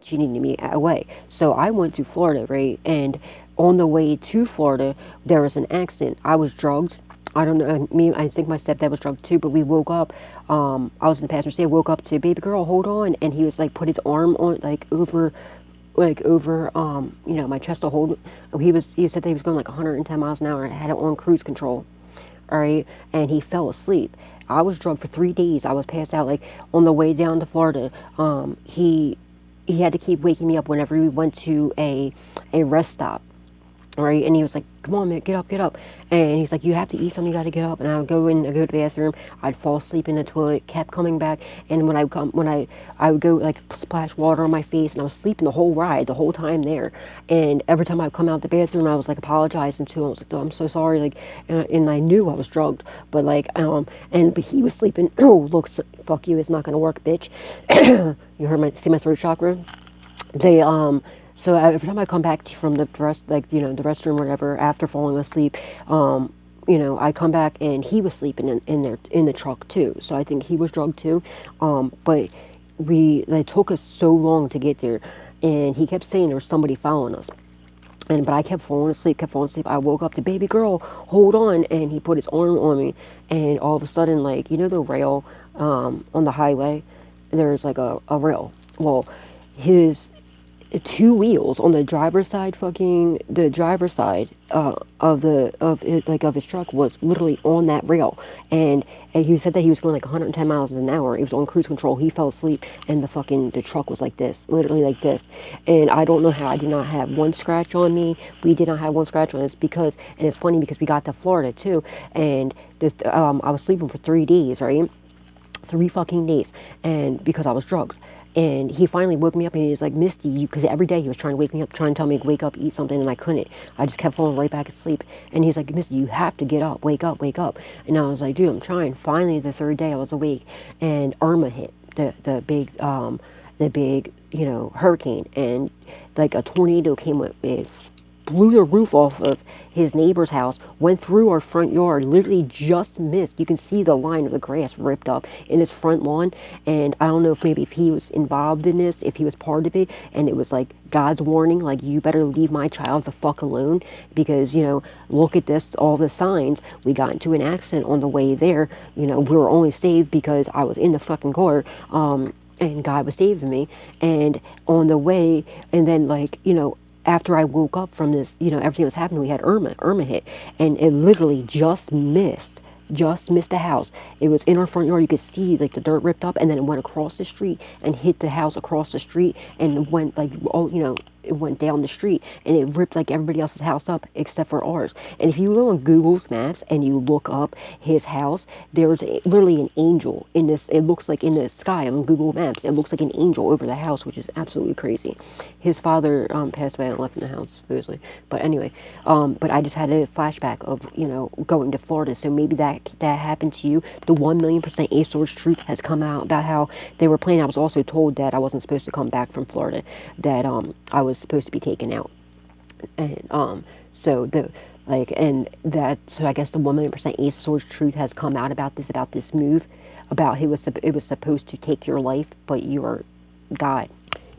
she needed me away. So I went to Florida, right? And on the way to Florida, there was an accident. I was drugged. I don't know. I think my stepdad was drugged too. But we woke up. I was in the passenger seat. I woke up to baby girl, hold on, and he was like put his arm on over my chest to hold. He said that he was going like 110 miles an hour and had it on cruise control. All right, and he fell asleep. I was drugged for 3 days. I was passed out. Like on the way down to Florida, he had to keep waking me up whenever we went to a rest stop. Right, and he was like, "Come on, man, get up," and he's like, "You have to eat something. You got to get up." And I would go in, I go to the bathroom. I'd fall asleep in the toilet, kept coming back, and I would go like splash water on my face, and I was sleeping the whole ride, the whole time there. And every time I'd come out the bathroom, I was like apologizing to him. I was like, "Oh, I'm so sorry," like, and I knew I was drugged, but like, but he was sleeping. Oh, look, fuck you, it's not gonna work, bitch. You heard see my throat chakra? They so every time I come back from the the restroom or whatever after falling asleep, I come back and he was sleeping in there in the truck too. So I think he was drugged too. But it took us so long to get there, and he kept saying there was somebody following us. But I kept falling asleep, I woke up to baby girl, hold on, and he put his arm on me, and all of a sudden, like, the rail on the highway, there's like a rail. Well, his two wheels on the driver's side, the driver's side of his truck was literally on that rail, and he said that he was going like 110 miles an hour. It was on cruise control. He fell asleep, and the truck was like this, literally like this. And I don't know how I did not have one scratch on me. We did not have one scratch on us and it's funny because we got to Florida too, and I was sleeping for 3 days, right? 3 fucking days, and because I was drugged. And he finally woke me up and he was like, Misty, because every day he was trying to wake me up, trying to tell me to wake up, eat something, and I couldn't. I just kept falling right back asleep. And he's like, Misty, you have to get up, wake up, wake up. And I was like, dude, I'm trying. Finally, the third day I was awake, and Irma hit the big hurricane, and like a tornado came with it, blew the roof off of his neighbor's house, went through our front yard, literally just missed. You can see the line of the grass ripped up in his front lawn. And I don't know if he was involved in this, if he was part of it, and it was like God's warning, like, you better leave my child the fuck alone, because, look at this, all the signs. We got into an accident on the way there. We were only saved because I was in the fucking car, and God was saving me. And on the way, and then after I woke up from this, everything that was happening, we had Irma hit, and it literally just missed the house. It was in our front yard. You could see like the dirt ripped up, and then it went across the street and hit the house across the street, and went it went down the street, and it ripped like everybody else's house up except for ours. And if you go on Google Maps and you look up his house, there's literally an angel in this. It looks like in the sky on Google Maps. It looks like an angel over the house, which is absolutely crazy. His father passed away and left in the house, supposedly. But anyway, but I just had a flashback of going to Florida. So maybe that happened to you. The 1,000,000% A source truth has come out about how they were planning. I was also told that I wasn't supposed to come back from Florida. That I was supposed to be taken out, and so I guess the 1,000,000% A source truth has come out about this move, about it was supposed to take your life, but you are God,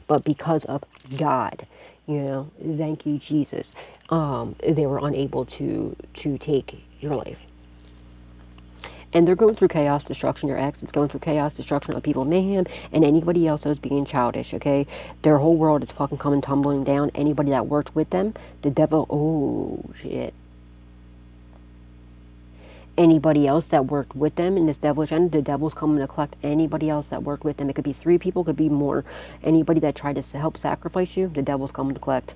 but because of God, thank you Jesus, they were unable to take your life. And they're going through chaos, destruction. Your ex is going through chaos, destruction of people, mayhem, and anybody else that's being childish, okay? Their whole world is fucking coming tumbling down. Anybody that works with them, the devil, oh, shit. Anybody else that worked with them in this devilish end, the devil's coming to collect anybody else that worked with them. It could be 3 people, could be more. Anybody that tried to help sacrifice you, the devil's coming to collect.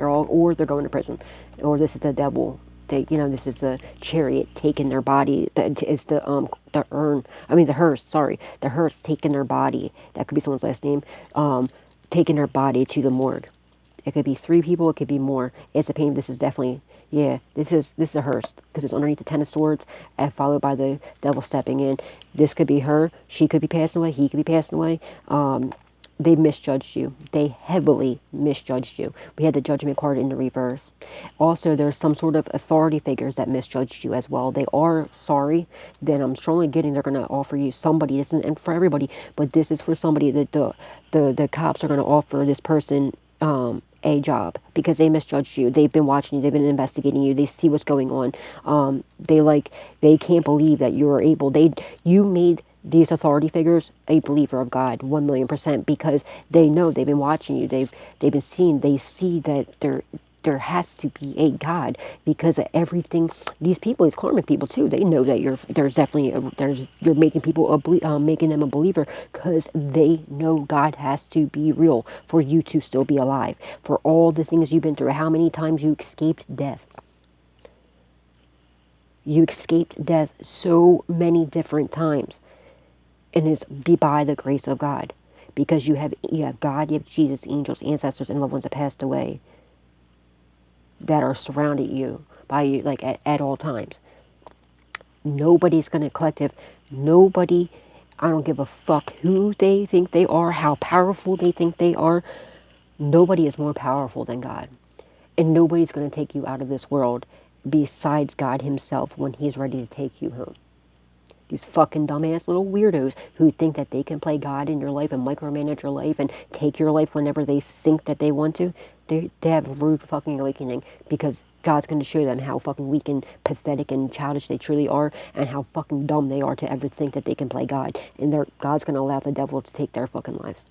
Or they're going to prison. Or this is the devil. This is a chariot taking their body. It's the hearse. Sorry, the hearse taking their body. That could be someone's last name. Taking their body to the morgue. It could be 3 people. It could be more. It's a pain. This is definitely, This is a hearse because it's underneath the 10 of swords, and followed by the devil stepping in. This could be her. She could be passing away. He could be passing away. They misjudged you. They heavily misjudged you. We had the judgment card in the reverse. Also, there's some sort of authority figures that misjudged you as well. They are sorry. Then I'm strongly getting they're going to offer you somebody. This isn't for everybody, but this is for somebody that the cops are going to offer this person a job because they misjudged you. They've been watching you. They've been investigating you. They see what's going on. They can't believe that you were able. You made these authority figures a believer of God 1,000,000% because they know they've been watching you. They've been seeing. They see that there has to be a God because of everything. These people, these karmic people too, they know that you're making people making them a believer because they know God has to be real for you to still be alive. For all the things you've been through, how many times you escaped death. You escaped death so many different times. And it's by the grace of God. Because you have God, you have Jesus, angels, ancestors, and loved ones that passed away that are surrounded you by you like at all times. Nobody's gonna collective. Nobody, I don't give a fuck who they think they are, how powerful they think they are. Nobody is more powerful than God. And nobody's gonna take you out of this world besides God himself when he's ready to take you home. These fucking dumbass little weirdos who think that they can play God in your life and micromanage your life and take your life whenever they think that they want to, they have a rude fucking awakening because God's going to show them how fucking weak and pathetic and childish they truly are and how fucking dumb they are to ever think that they can play God. And God's going to allow the devil to take their fucking lives.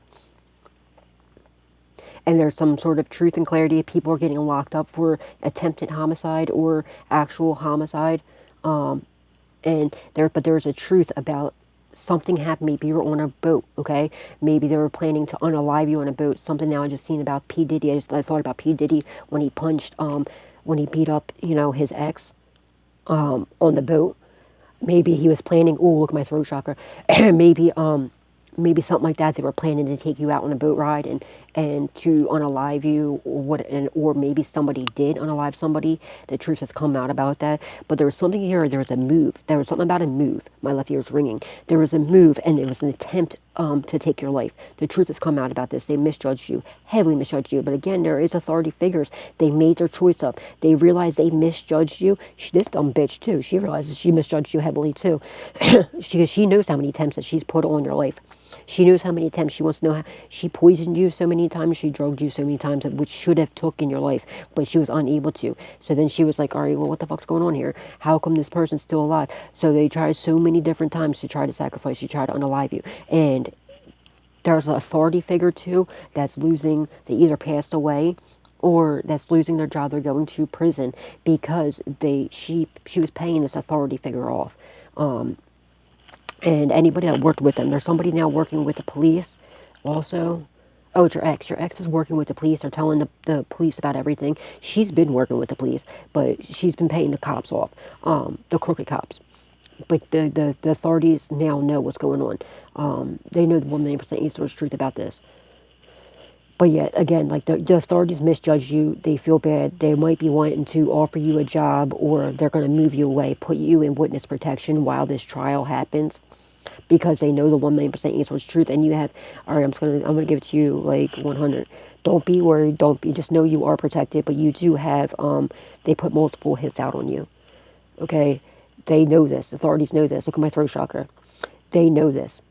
And there's some sort of truth and clarity. People are getting locked up for attempted homicide or actual homicide. But there's a truth about something happened. Maybe you were on a boat, okay? Maybe they were planning to unalive you on a boat. Something now I just seen about P. Diddy. I thought about P. Diddy when he punched, when he beat up, his ex, on the boat. Maybe he was planning, oh, look at my throat chakra. Maybe something like that. They were planning to take you out on a boat ride and to unalive you, or maybe somebody did unalive somebody. The truth has come out about that. But there was something here. There was a move. There was something about a move. My left ear is ringing. There was a move, and it was an attempt to take your life. The truth has come out about this. They misjudged you, heavily misjudged you. But again, there is authority figures. They made their choice up. They realized they misjudged you. This dumb bitch too. She realizes she misjudged you heavily too. She knows how many attempts that she's put on your life. She knows how many attempts. She wants to know how she poisoned you so many times. She drugged you so many times, which should have took in your life, but she was unable to. So then she was like, all right, well, what the fuck's going on here? How come this person's still alive? So they tried so many different times to try to sacrifice you, try to unalive you. And there's an authority figure too that's losing, they either passed away or that's losing their job. They're going to prison because she was paying this authority figure off. And anybody that worked with them. There's somebody now working with the police also. Oh, it's your ex. Your ex is working with the police. They're telling the police about everything. She's been working with the police, but she's been paying the cops off, the crooked cops. But the authorities now know what's going on. They know the 1,000,000% answer truth about this. But yet, again, like the authorities misjudge you. They feel bad. They might be wanting to offer you a job, or they're going to move you away, put you in witness protection while this trial happens, because they know the 1,000,000% answer is truth. And you have, all right, I'm gonna give it to you like 100. Don't be worried. Just know you are protected. But you do have, they put multiple hits out on you. Okay, they know this. Authorities know this. Look at my throat chakra. They know this.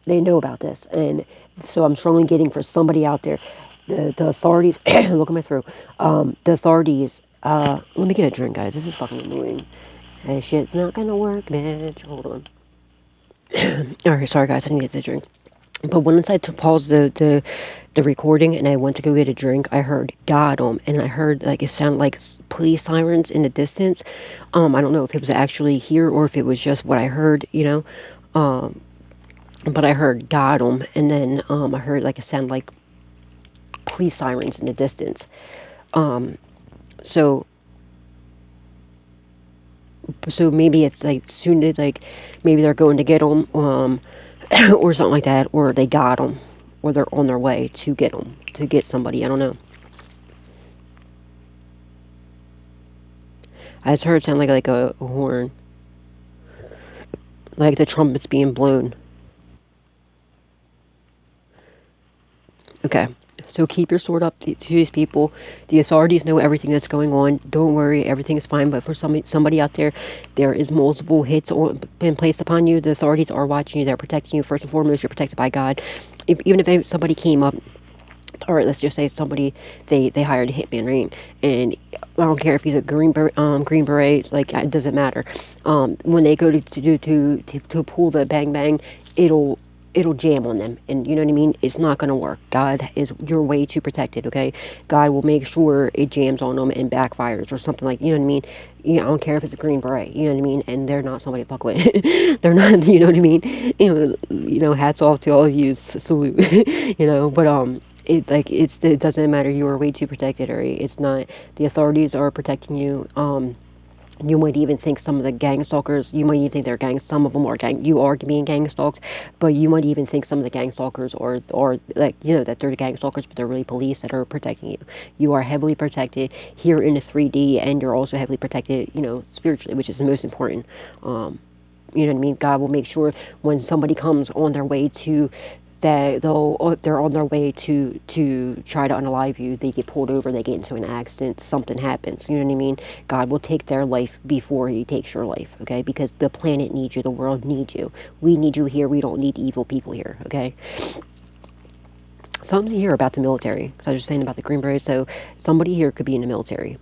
They know about this, and so I'm strongly getting for somebody out there, the authorities. Look at my throat. The authorities. Let me get a drink, guys. This is fucking annoying. Hey, shit's not gonna work, bitch. Hold on. Alright, sorry guys, I didn't get the drink. But once I paused the recording and I went to go get a drink, I heard "got 'em," and I heard like it sounded like police sirens in the distance. I don't know if it was actually here or if it was just what I heard, But I heard "got 'em," and then I heard like it sounded like police sirens in the distance. So maybe it's like soon to like maybe they're going to get them, or something like that, or they got them, or they're on their way to get them, to get somebody. I don't know. I just heard it sound like a horn, like the trumpets being blown. Okay. So keep your sword up to these people. The authorities know everything that's going on. Don't worry, everything is fine. But for somebody out there, there is multiple hits been placed upon you. The authorities are watching you. They're protecting you. First and foremost, you're protected by God. Even if somebody came up, or let's just say somebody they hired a hitman, right? And I don't care if he's a green beret, like it doesn't matter. When they go to pull the bang bang, it'll jam on them, and you know what I mean. It's not gonna work. God is you're way too protected. Okay, God will make sure it jams on them and backfires or something, like, you know what I mean. I don't care if it's a green beret, you know what I mean, and they're not somebody to fuck with. They're not, you know what I mean. Hats off to all of you. Salute. But it doesn't matter. You are way too protected, or it's not. The authorities are protecting you. You might even think some of the gang stalkers, you might even think they're gangs. Some of them are you are being gang stalked, but you might even think some of the gang stalkers or that they're gang stalkers, but they're really police that are protecting you. You are heavily protected here in the 3D, and you're also heavily protected, spiritually, which is the most important. You know what I mean? God will make sure when somebody comes on their way to that they're on their way to try to unalive you, they get pulled over, they get into an accident, something happens, you know what I mean. God will take their life before he takes your life, okay? Because the planet needs you, the world needs you, we need you here. We don't need evil people here, okay? Something here about the military, I was just saying about the Green Berets. So somebody here could be in the military,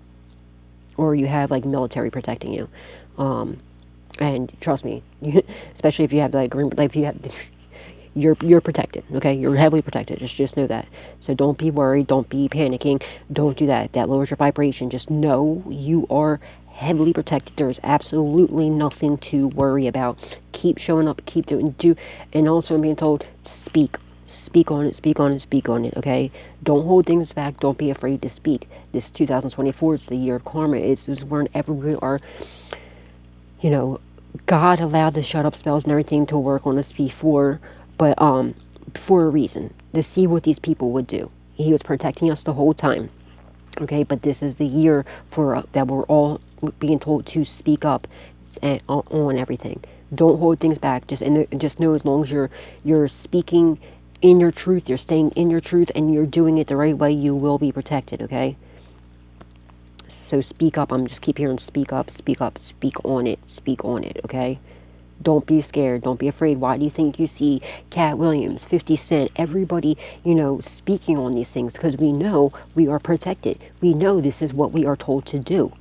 or you have like military protecting you, and trust me, especially if you have if you have you're protected, okay? You're heavily protected. Just know that. So don't be worried. Don't be panicking. Don't do that. That lowers your vibration. Just know you are heavily protected. There's absolutely nothing to worry about. Keep showing up. Keep do. And also, I'm being told, speak. Speak on it. Speak on it. Speak on it. Okay. Don't hold things back. Don't be afraid to speak. This 2024. It's the year of karma. It's whenever we are. God allowed the shut up spells and everything to work on us before. But for a reason, to see what these people would do. He was protecting us the whole time, okay? But this is the year that we're all being told to speak up on everything. Don't hold things back. Just know, as long as you're speaking in your truth, you're staying in your truth, and you're doing it the right way, you will be protected, okay? So speak up. I'm just keep hearing speak up, speak on it, okay? Don't be scared. Don't be afraid. Why do you think you see Cat Williams, 50 Cent, everybody, speaking on these things? Because we know we are protected. We know this is what we are told to do.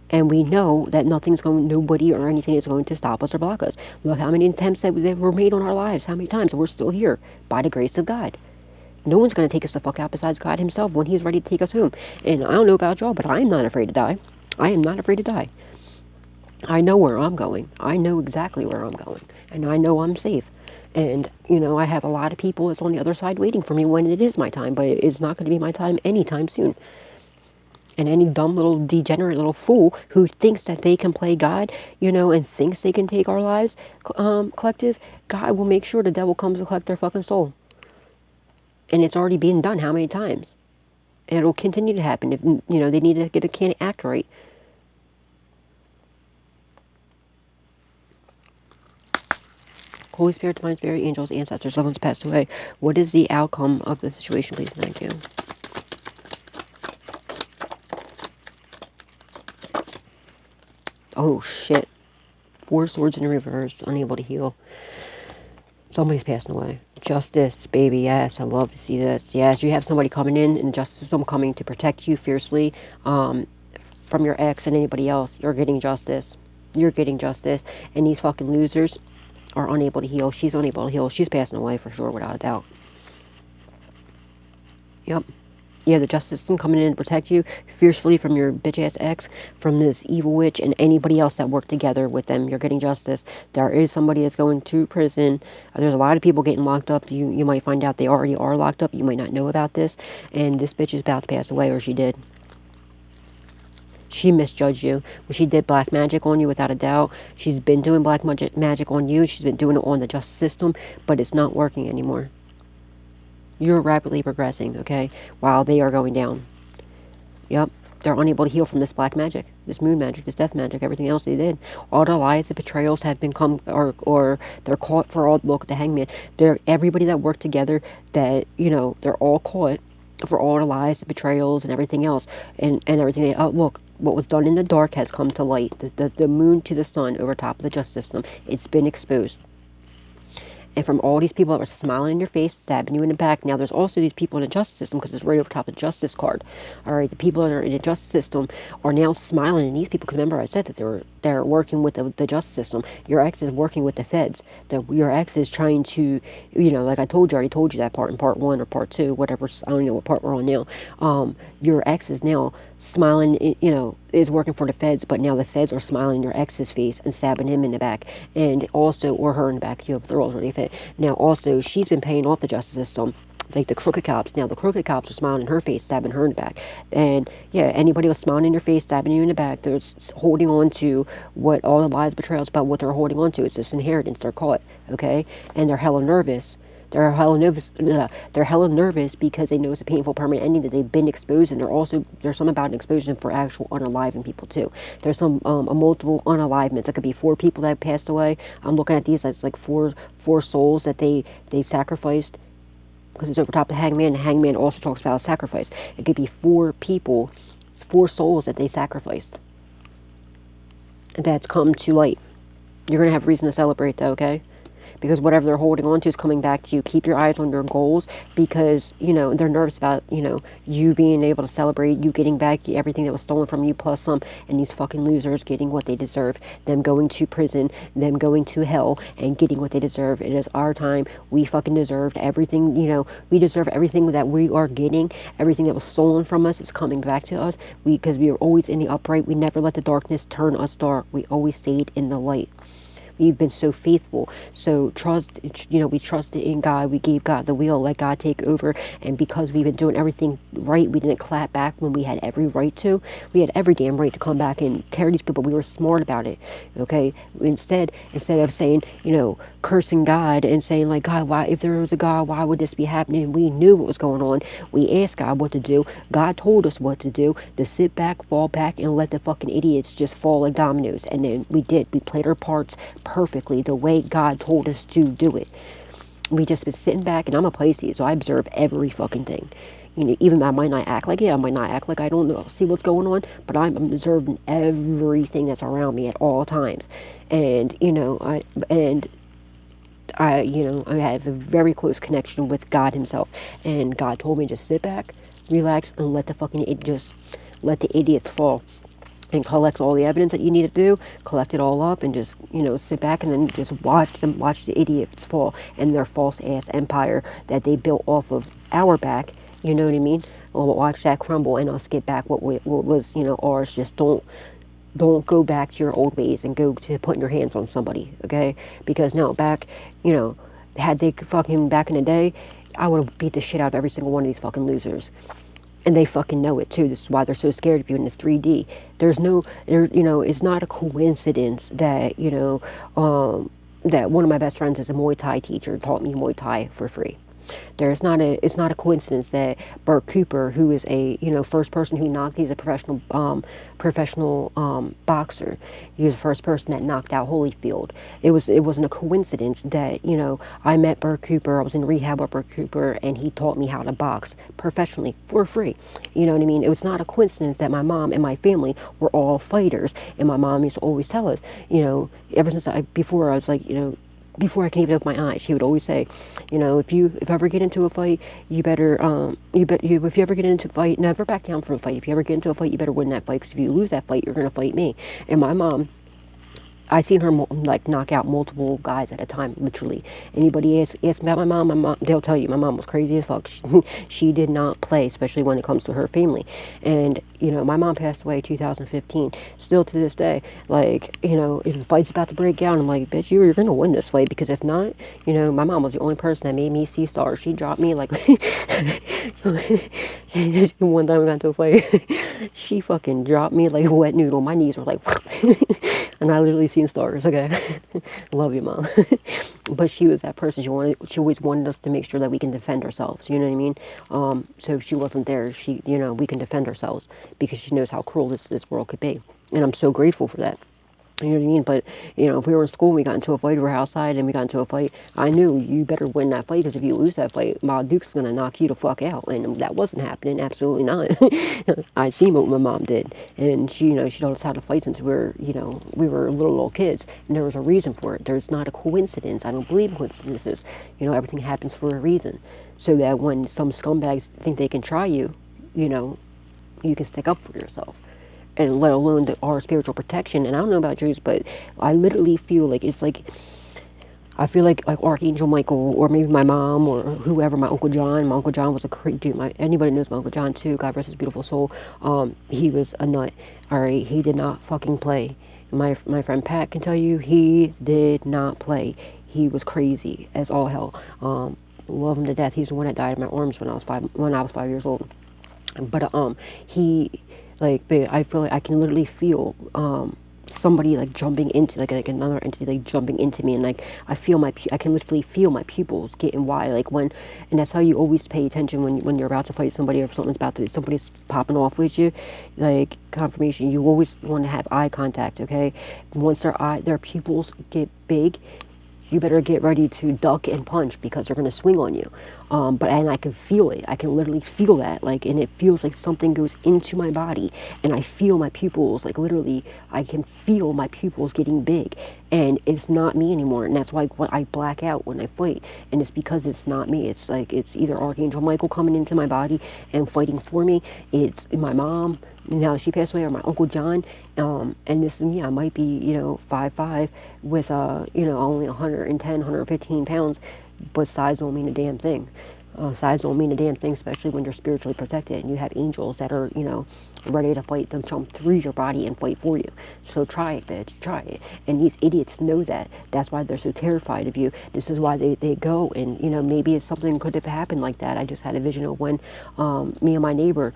And we know that nobody or anything is going to stop us or block us. Look how many attempts that were made on our lives. How many times? We're still here by the grace of God. No one's going to take us the fuck out besides God himself when he's ready to take us home. And I don't know about y'all, but I am not afraid to die. I am not afraid to die. I know where I'm going. I know exactly where I'm going. And I know I'm safe. And, I have a lot of people that's on the other side waiting for me when it is my time. But it's not going to be my time anytime soon. And any dumb little degenerate little fool who thinks that they can play God, and thinks they can take our lives, collective, God will make sure the devil comes to collect their fucking soul. And it's already being done how many times? And it'll continue to happen if, they need to get a can act right. Holy Spirit, Divine Spirit, angels, ancestors, loved ones passed away. What is the outcome of the situation, please? Thank you. Oh, shit. 4 swords in reverse, unable to heal. Somebody's passing away. Justice, baby, yes, I love to see this. Yes, you have somebody coming in, and justice system coming to protect you fiercely from your ex and anybody else. You're getting justice. You're getting justice. And these fucking losers are unable to heal. She's unable to heal. She's passing away for sure, without a doubt. Yep. Yeah, the justice system coming in to protect you fiercely from your bitch-ass ex, from this evil witch, and anybody else that worked together with them. You're getting justice. There is somebody that's going to prison. There's a lot of people getting locked up. You might find out they already are locked up. You might not know about this. And this bitch is about to pass away, or she did. She misjudged you. When she did black magic on you, without a doubt. She's been doing black magic on you. She's been doing it on the justice system, but it's not working anymore. You're rapidly progressing, okay, while they are going down. Yep. They're unable to heal from this black magic, this moon magic, this death magic, everything else they did. All the lies, the betrayals have been or they're caught for all. Look at the hangman. They're everybody that worked together. That they're all caught for all the lies, the betrayals, and everything else, and everything. Oh, look, what was done in the dark has come to light. The moon to the sun over top of the justice system. It's been exposed. And from all these people that were smiling in your face, stabbing you in the back. Now, there's also these people in the justice system, because it's right over top of the justice card. All right, the people that are in the justice system are now smiling at these people, because remember I said that they're working with the justice system. Your ex is working with the feds. Your ex is trying to, like I already told you that part in part 1 or part 2, whatever. I don't know what part we're on now. Your ex is now smiling, is working for the feds, but now the feds are smiling in your ex's face and stabbing him in the back, and also, or her in the back. They're already fit. Now, also, she's been paying off the justice system, like the crooked cops. Now, the crooked cops are smiling in her face, stabbing her in the back. And yeah, anybody was smiling in your face, stabbing you in the back, they're holding on to what all the lies, betrayals about what they're holding on to. It's this inheritance. They're caught, okay, and they're hella nervous. They're hella nervous because they know it's a painful permanent ending that they've been exposed, and there's some about an exposure for actual unaliving people too. There's some multiple unalivements. It could be 4 people that have passed away. I'm looking at these. That's like four souls that they sacrificed, because it's over top of the hangman. The hangman also talks about sacrifice. It could be 4 people, 4 souls that they sacrificed. That's come to light. You're gonna have reason to celebrate, though, okay? Because whatever they're holding on to is coming back to you. Keep your eyes on your goals, because they're nervous about you being able to celebrate, you getting back everything that was stolen from you, plus some, and these fucking losers getting what they deserve, them going to prison, them going to hell, and getting what they deserve. It is our time. We fucking deserved everything. We deserve everything that we are getting. Everything that was stolen from us is coming back to us. Because we are always in the upright. We never let the darkness turn us dark. We always stayed in the light. We've been so faithful, so we trusted in God. We gave God the wheel, let God take over. And because we've been doing everything right, we didn't clap back when we had every right to. We had every damn right to come back and tear these people. We were smart about it, okay? Instead of saying, cursing God and saying, like, God, why, if there was a God, why would this be happening? We knew what was going on. We asked God what to do. God told us what to do, to sit back, fall back, and let the fucking idiots just fall like dominoes. And then we did. We played our parts perfectly the way God told us to do it. We just been sitting back, and I'm a Pisces, so I observe every fucking thing. Even I might not act like it, I might not act like I don't know, see what's going on, but I'm observing everything that's around me at all times. And I have a very close connection with God Himself, and God told me just sit back, relax, and let the idiots fall. And collect all the evidence that you need to do, collect it all up, and just, sit back and then just watch the idiots fall and their false ass empire that they built off of our back, you know what I mean? We'll watch that crumble, and us get back what was, ours. Just don't go back to your old ways and go to putting your hands on somebody, okay? Because no, back, had they fucking back in the day, I would have beat the shit out of every single one of these fucking losers. And they fucking know it too. This is why they're so scared of you in the 3D. It's not a coincidence that, that one of my best friends is a Muay Thai teacher, taught me Muay Thai for free. It's not a coincidence that Bert Cooper, who is a first person who knocked, he's a professional boxer. He was the first person that knocked out Holyfield. It wasn't a coincidence that I met Bert Cooper. I was in rehab with Bert Cooper, and he taught me how to box professionally for free. You know what I mean? It was not a coincidence that my mom and my family were all fighters, and my mom used to always tell us, ever since before I was like, before I can even open my eyes, she would always say, if you ever get into a fight, you better, if you ever get into a fight, never back down from a fight. If you ever get into a fight, you better win that fight, because if you lose that fight, you're going to fight me. And my mom, I seen her knock out multiple guys at a time, literally. Anybody ask about my mom, they'll tell you my mom was crazy as fuck. She did not play, especially when it comes to her family. And my mom passed away in 2015. Still to this day, if the fight's about to break out, I'm like, bitch, you're gonna win this fight, because if not, my mom was the only person that made me see stars. She dropped me like one time we got into a fight. She fucking dropped me like a wet noodle. My knees were like And I literally seen stars. Okay, love you, mom. But she was that person. She always wanted us to make sure that we can defend ourselves. You know what I mean? So if she wasn't there, we can defend ourselves because she knows how cruel this world could be. And I'm so grateful for that. You know what I mean? But, if we were in school and we got into a fight, we were outside and we got into a fight, I knew you better win that fight because if you lose that fight, my Duke's going to knock you the fuck out. And that wasn't happening. Absolutely not. I seen what my mom did. And she taught us how to fight since we were little kids. And there was a reason for it. There's not a coincidence. I don't believe in coincidences. Everything happens for a reason. So that when some scumbags think they can try you, you can stick up for yourself. And let alone our spiritual protection. And I don't know about Jews, but I literally feel like I feel like Archangel Michael, or maybe my mom, or whoever, my Uncle John. My Uncle John was a crazy dude. Anybody knows my Uncle John too. God rest his beautiful soul. He was a nut. All right, he did not fucking play. My friend Pat can tell you, he did not play. He was crazy as all hell. Love him to death. He's the one that died in my arms when I was 5 years old. But he I feel like I can literally feel somebody jumping into another entity jumping into me, and I can literally feel my pupils getting wide and that's how you always pay attention when you're about to fight somebody, or if somebody's popping off with you, confirmation. You always want to have eye contact. Okay, once their pupils get big, you better get ready to duck and punch because they're going to swing on you. And I can feel it. I can literally feel that. And it feels like something goes into my body. And I feel my pupils, literally, I can feel my pupils getting big. And it's not me anymore. And that's why I black out when I fight. And it's because it's not me. It's it's either Archangel Michael coming into my body and fighting for me. It's my mom, now that she passed away, or my Uncle John. And this, I might be, 5'5", with, only 110, 115 pounds, but size don't mean a damn thing. Size don't mean a damn thing, especially when you're spiritually protected and you have angels that are, ready to fight. They'll jump through your body and fight for you. So try it, bitch. Try it. And these idiots know that. That's why they're so terrified of you. This is why they go. And, maybe it's something could have happened like that. I just had a vision of when me and my neighbor,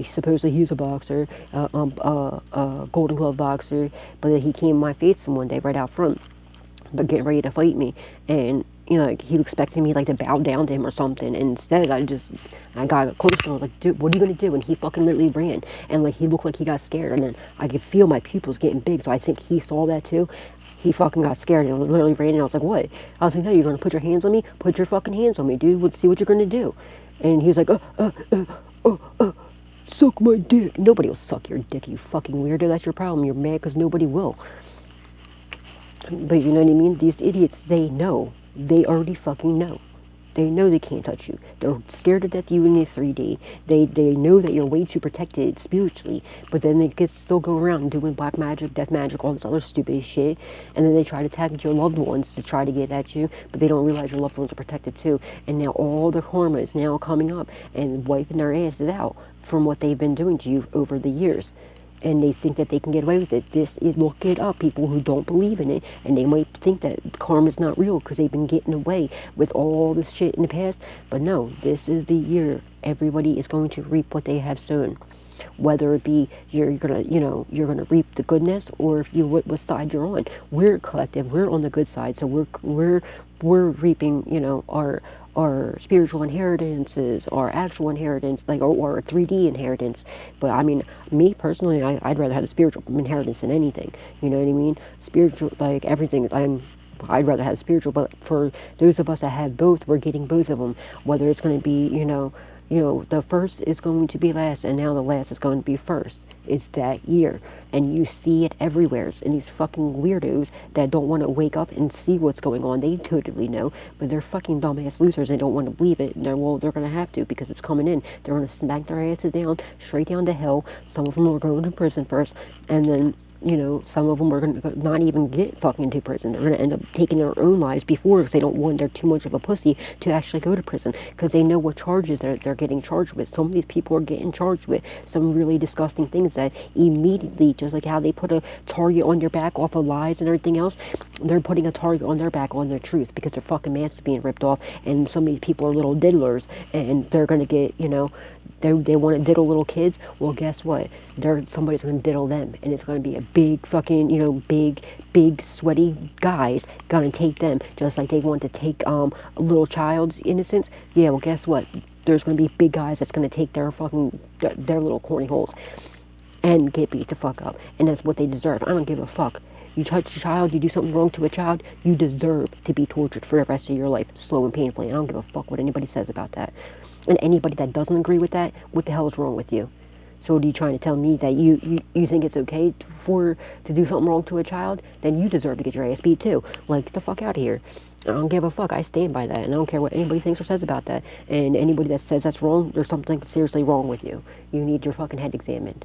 supposedly he was a boxer, a Golden Glove boxer, but he came my face one day right out front, but getting ready to fight me. And he expected me to bow down to him or something. And instead, I got close to him. I was like, dude, what are you gonna do? And he fucking literally ran. And he looked like he got scared. And then I could feel my pupils getting big. So I think he saw that too. He fucking got scared and literally ran. And I was like, what? I was like, no, you're gonna put your hands on me? Put your fucking hands on me, dude. Let's see what you're gonna do. And he was like, suck my dick. Nobody will suck your dick, you fucking weirdo. That's your problem. You're mad because nobody will. But you know what I mean? These idiots, they know. They already fucking know. They know they can't touch you. They're scared to death you in the 3D. They know that you're way too protected spiritually, but then they can still go around doing black magic, death magic, all this other stupid shit, and then they try to attack your loved ones to try to get at you, but they don't realize your loved ones are protected too. And now all their karma is now coming up and wiping their asses out from what they've been doing to you over the years. And they think that they can get away with it. Look it up, people who don't believe in it, and they might think that karma's not real because they've been getting away with all this shit in the past. But no, this is the year everybody is going to reap what they have sown. Whether it be you're gonna reap the goodness, or if you what side you're on. We're collective. We're on the good side, so we're reaping our spiritual inheritances, our actual inheritance, or 3D inheritance. But I mean, me personally, I'd rather have the spiritual inheritance than anything. You know what I mean? Spiritual, everything. I'd rather have spiritual. But for those of us that have both, we're getting both of them. Whether it's going to be, the first is going to be last, and now the last is going to be first. It's that year, and you see it everywhere. And these fucking weirdos that don't want to wake up and see what's going on, they totally know, but they're fucking dumbass losers. They don't want to believe it. And they're gonna have to, because it's coming in. They're gonna smack their asses down, straight down to hell. Some of them will go to prison first, and then some of them are going to not even get fucking into prison. They're going to end up taking their own lives before, because they don't want, they're too much of a pussy to actually go to prison, because they know what charges they're getting charged with. Some of these people are getting charged with some really disgusting things that immediately, just like how they put a target on your back off of lies and everything else, they're putting a target on their back on their truth, because their fucking mask is being ripped off. And some of these people are little diddlers, and they're going to get, they want to diddle little kids. Well, guess what? Somebody's going to diddle them, and it's going to be a big fucking, big sweaty guys gonna take them, just like they want to take a little child's innocence. Yeah, well, guess what? There's gonna be big guys that's gonna take their fucking their little corny holes and get beat the fuck up, and that's what they deserve. I don't give a fuck. You touch a child, you do something wrong to a child, you deserve to be tortured for the rest of your life, slow and painfully. I don't give a fuck what anybody says about that. And anybody that doesn't agree with that, what the hell is wrong with you? So are you trying to tell me that you think it's okay to do something wrong to a child? Then you deserve to get your ass beat too. Like, get the fuck out of here. I don't give a fuck. I stand by that, and I don't care what anybody thinks or says about that. And anybody that says that's wrong, there's something seriously wrong with you. You need your fucking head examined.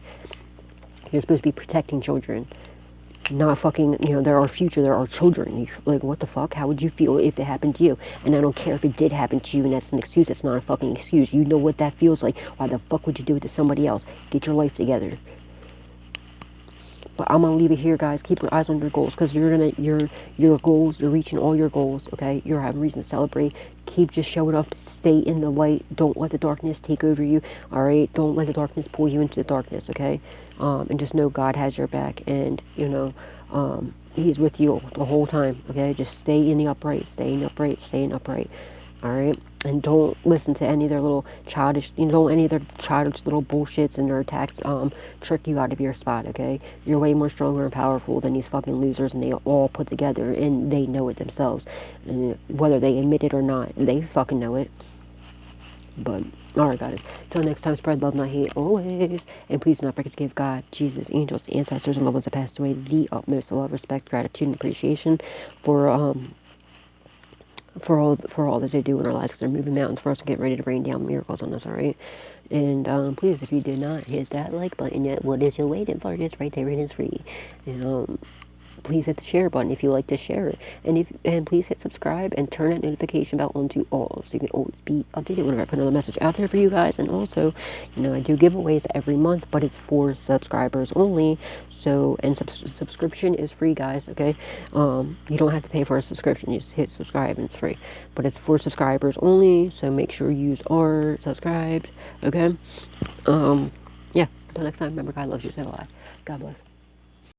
You're supposed to be protecting children, not fucking, they're our future, they're our children. Like, what the fuck? How would you feel if it happened to you? And I don't care if it did happen to you and that's an excuse. That's not a fucking excuse. You know what that feels like. Why the fuck would you do it to somebody else? Get your life together. But I'm gonna leave it here, guys. Keep your eyes on your goals, because your goals, you're reaching all your goals, okay? You're having reason to celebrate. Keep just showing up. Stay in the light. Don't let the darkness take over you, all right? Don't let the darkness pull you into the darkness, okay? And just know God has your back, and He's with you the whole time, okay? Just stay in the upright, staying upright, all right? And don't listen to any of their little childish, don't any of their childish little bullshits and their attacks trick you out of your spot, okay? You're way more stronger and powerful than these fucking losers, and they all put together, and they know it themselves. And whether they admit it or not, they fucking know it. But, alright, guys. Till next time, spread love, not hate, always. And please do not forget to give God, Jesus, angels, ancestors, and loved ones that passed away the utmost love, respect, gratitude, and appreciation for all that they do in our lives, because they're moving mountains for us to get ready to rain down miracles on us, alright? And please, if you did not hit that like button yet, what is you waiting for? It's right there and it's free. And please hit the share button if you like to share it. And please hit subscribe and turn that notification bell on to all, so you can always be updated whenever I put another message out there for you guys. And also, I do giveaways every month, but it's for subscribers only. So, and subscription is free, guys, okay? You don't have to pay for a subscription. You just hit subscribe and it's free. But it's for subscribers only, so make sure you are subscribed, okay? Yeah, until next time, remember, God loves you, stay alive. God bless.